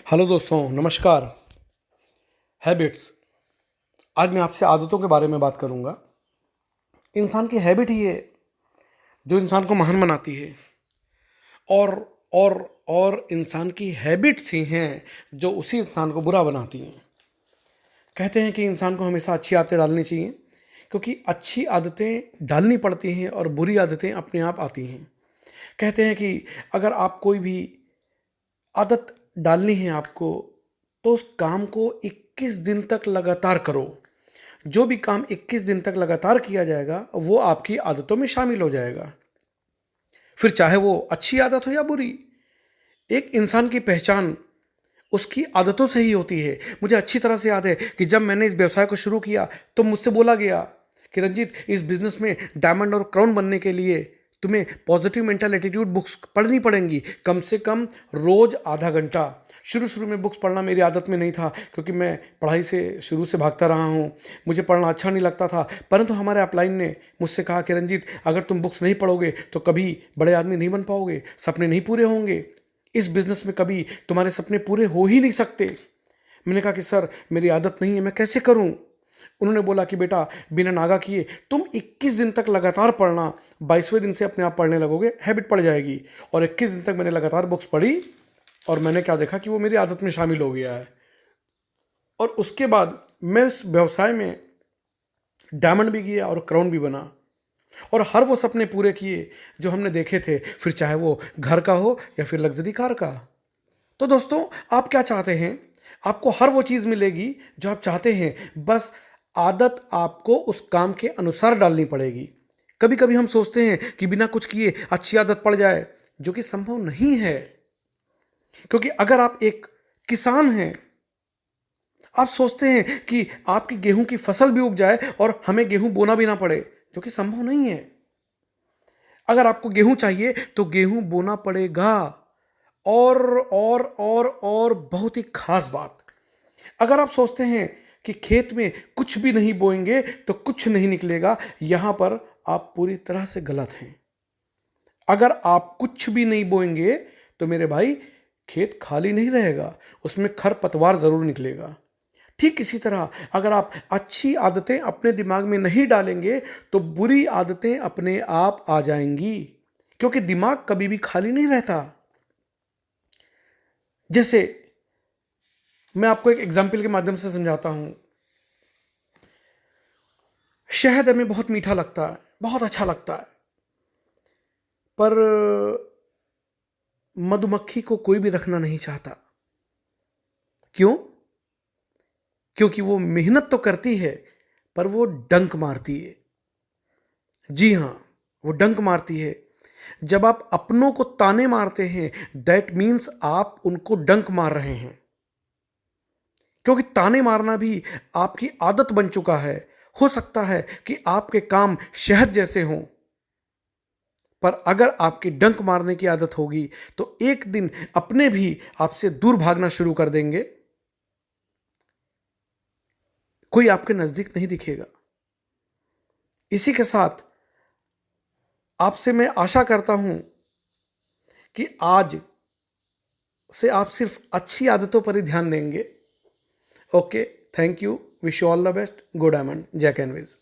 Hello दोस्तों, नमस्कार। Habits. आज मैं आपसे आदतों के बारे में बात करूंगा। इंसान की हैबिट ही है जो इंसान को महान बनाती है। और और और इंसान की हैबिट्स ही हैं जो उसी इंसान को बुरा बनाती हैं। कहते हैं कि इंसान को हमेशा अच्छी आदतें डालनी चाहिए, क्योंकि अच्छी आदतें डालनी पड़ती हैं और बुरी आदतें अपने आप आती हैं। कहते हैं कि अगर आप कोई भी आदत डालनी है आपको, तो उस काम को 21 दिन तक लगातार करो। जो भी काम 21 दिन तक लगातार किया जाएगा वो आपकी आदतों में शामिल हो जाएगा, फिर चाहे वो अच्छी आदत हो या बुरी। एक इंसान की पहचान उसकी आदतों से ही होती है। मुझे अच्छी तरह से याद है कि जब मैंने इस व्यवसाय को शुरू किया तो मुझसे बोला गया कि रंजीत, इस बिजनेस में डायमंड और क्राउन बनने के लिए तुम्हें पॉजिटिव मेंटल एटीट्यूड बुक्स पढ़नी पड़ेंगी, कम से कम रोज आधा घंटा। शुरू शुरू में बुक्स पढ़ना मेरी आदत में नहीं था, क्योंकि मैं पढ़ाई से शुरू से भागता रहा हूँ। मुझे पढ़ना अच्छा नहीं लगता था। परंतु हमारे अपलाइन ने मुझसे कहा कि रंजीत, अगर तुम बुक्स नहीं पढ़ोगे तो कभी बड़े आदमी नहीं बन पाओगे, सपने नहीं पूरे होंगे, इस बिजनेस में कभी तुम्हारे सपने पूरे हो ही नहीं सकते। मैंने कहा कि सर, मेरी आदत नहीं है, मैं कैसे करूं? उन्होंने बोला कि बेटा, बिना नागा किए तुम 21 दिन तक लगातार पढ़ना। 22वें दिन से अपने आप पढ़ने लगोगे, हैबिट पड़ जाएगी। और 21 दिन तक मैंने लगातार बुक्स पढ़ी और मैंने क्या देखा कि वो मेरी आदत में शामिल हो गया है। और उसके बाद मैं उस व्यवसाय में डायमंड भी किया और क्राउन भी बना, और हर वो सपने पूरे किए जो हमने देखे थे, फिर चाहे वो घर का हो या फिर लग्जरी कार का। तो दोस्तों, आप क्या चाहते हैं? आपको हर वो चीज़ मिलेगी जो आप चाहते हैं, बस आदत आपको उस काम के अनुसार डालनी पड़ेगी। कभी कभी हम सोचते हैं कि बिना कुछ किए अच्छी आदत पड़ जाए, जो कि संभव नहीं है। क्योंकि अगर आप एक किसान हैं, आप सोचते हैं कि आपकी गेहूं की फसल भी उग जाए और हमें गेहूं बोना भी ना पड़े, जो कि संभव नहीं है। अगर आपको गेहूं चाहिए तो गेहूं बोना पड़ेगा। और बहुत ही खास बात, अगर आप सोचते हैं कि खेत में कुछ भी नहीं बोएंगे तो कुछ नहीं निकलेगा, यहां पर आप पूरी तरह से गलत हैं। अगर आप कुछ भी नहीं बोएंगे तो मेरे भाई, खेत खाली नहीं रहेगा, उसमें खरपतवार जरूर निकलेगा। ठीक इसी तरह अगर आप अच्छी आदतें अपने दिमाग में नहीं डालेंगे तो बुरी आदतें अपने आप आ जाएंगी, क्योंकि दिमाग कभी भी खाली नहीं रहता। जैसे मैं आपको एक एग्जाम्पल के माध्यम से समझाता हूं। शहद हमें बहुत मीठा लगता है, बहुत अच्छा लगता है, पर मधुमक्खी को कोई भी रखना नहीं चाहता। क्यों? क्योंकि वो मेहनत तो करती है, पर वो डंक मारती है। जी हां, वो डंक मारती है। जब आप अपनों को ताने मारते हैं, दैट मीन्स आप उनको डंक मार रहे हैं, क्योंकि ताने मारना भी आपकी आदत बन चुका है। हो सकता है कि आपके काम शहद जैसे हों, पर अगर आपकी डंक मारने की आदत होगी तो एक दिन अपने भी आपसे दूर भागना शुरू कर देंगे। कोई आपके नजदीक नहीं दिखेगा। इसी के साथ आपसे मैं आशा करता हूं कि आज से आप सिर्फ अच्छी आदतों पर ही ध्यान देंगे। Okay, thank you, wish you all the best, good diamond, जय कैनवेज।